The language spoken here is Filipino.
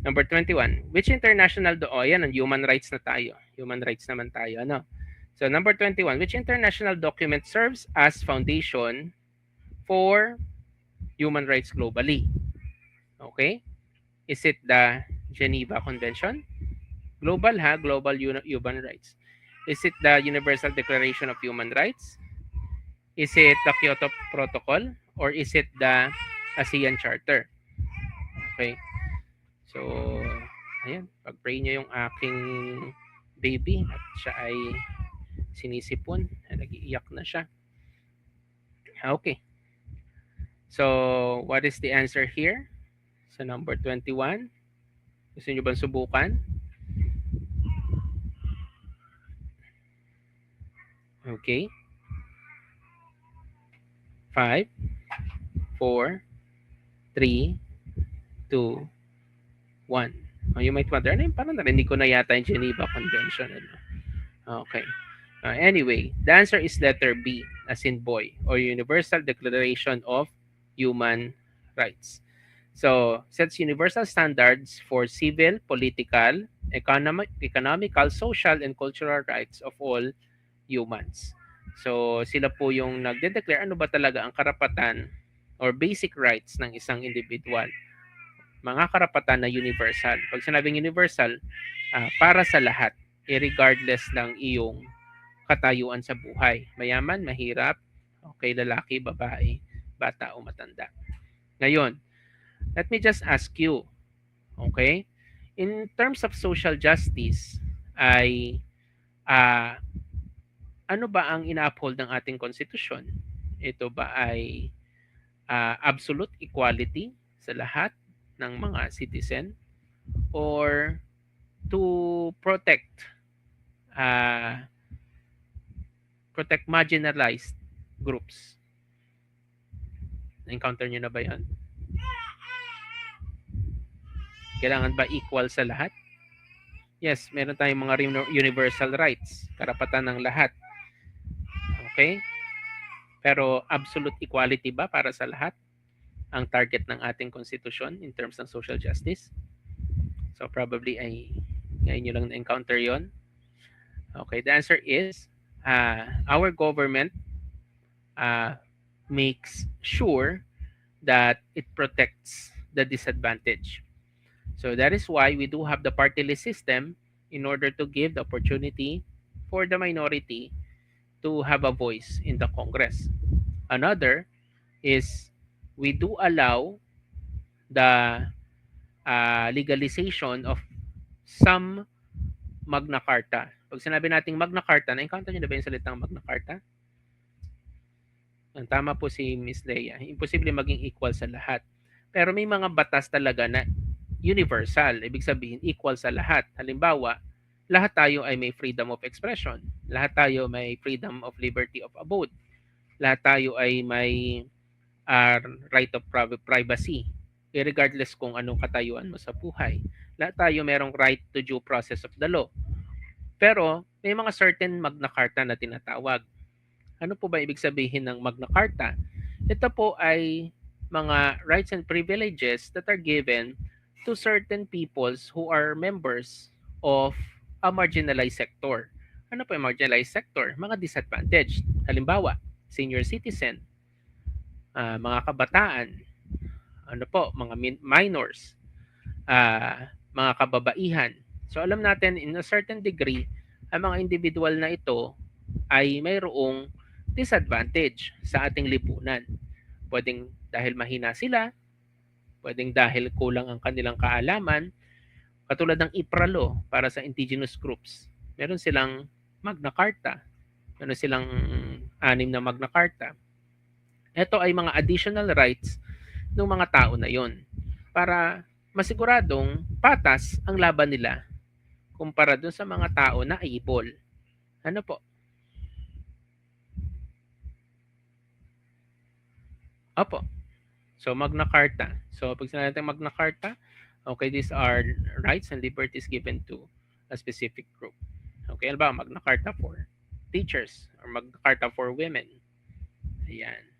Number 21, which international yan, human rights na tayo. Human rights naman tayo, ano? So number 21, which international document serves as foundation for human rights globally? Okay? Is it the Geneva Convention? Global ha, global human rights. Is it the Universal Declaration of Human Rights? Is it the Kyoto Protocol? Or is it the ASEAN Charter? Okay. So, ayan, pag-pray nyo yung aking baby at siya ay sinisipon, nag-iiyak na siya. Okay. So, what is the answer here? Sa number 21. Gusto nyo bang subukan? Okay. 5, 4, 3, 2, 1. Oh, you might wonder, ano yung parang narinig ko na yata yung Geneva Convention. Ano? Okay. Anyway, the answer is letter B, as in boy, or Universal Declaration of Human Rights. So, sets universal standards for civil, political, economical, social, and cultural rights of all humans. So, sila po yung nagde-declare ano ba talaga ang karapatan or basic rights ng isang individual. Mga karapatan na universal. Pag sinabing universal, para sa lahat, regardless ng iyong katayuan sa buhay. Mayaman, mahirap, okay, lalaki, babae, bata o matanda. Ngayon, let me just ask you, okay? In terms of social justice, ay ano ba ang ina-uphold ng ating konstitusyon? Ito ba ay absolute equality sa lahat ng mga citizen or to uh, protect marginalized groups? Na-encounter nyo na ba yan? Kailangan ba equal sa lahat? Yes, meron tayong mga universal rights, karapatan ng lahat. Okay? Pero absolute equality ba para sa lahat ang target ng ating konstitusyon in terms ng social justice? So probably ay ngayon nyo lang na-encounter yon. Okay, the answer is our government makes sure that it protects the disadvantaged. So that is why we do have the party list system in order to give the opportunity for the minority to have a voice in the Congress. Another is we do allow the legalization of some Magna Carta. Pag sinabi nating Magna Carta, na-encounter nyo na ba yung salitang Magna Carta? Ang tama po si Miss Leia. Imposible maging equal sa lahat. Pero may mga batas talaga na universal. Ibig sabihin, equal sa lahat. Halimbawa, lahat tayo ay may freedom of expression. Lahat tayo may freedom of liberty of abode. Lahat tayo ay may right of privacy. Regardless kung anong katayuan mo sa buhay. Lahat tayo merong right to due process of the law. Pero may mga certain Magna Carta na tinatawag. Ano po ba ibig sabihin ng Magna Carta? Ito po ay mga rights and privileges that are given to certain peoples who are members of a marginalized sector. Ano po yung marginalized sector? Mga disadvantaged. Halimbawa, senior citizen, mga kabataan, ano po, mga minors, mga kababaihan. So alam natin in a certain degree, ang mga individual na ito ay mayroong disadvantage sa ating lipunan. Pwedeng dahil mahina sila, pwedeng dahil kulang ang kanilang kaalaman, katulad ng IPRA para sa indigenous groups. Meron silang Magna Carta. Meron silang 6 na Magna Carta. Ito ay mga additional rights ng mga tao na yon para masiguradong patas ang laban nila kumpara dun sa mga tao na ibol. Ano po? Opo. So Magna Carta. So pag sinabi natin Magna Carta, okay, these are rights and liberties given to a specific group. Okay, ano ba? Magna Carta for teachers or Magna Carta for women. Ayan.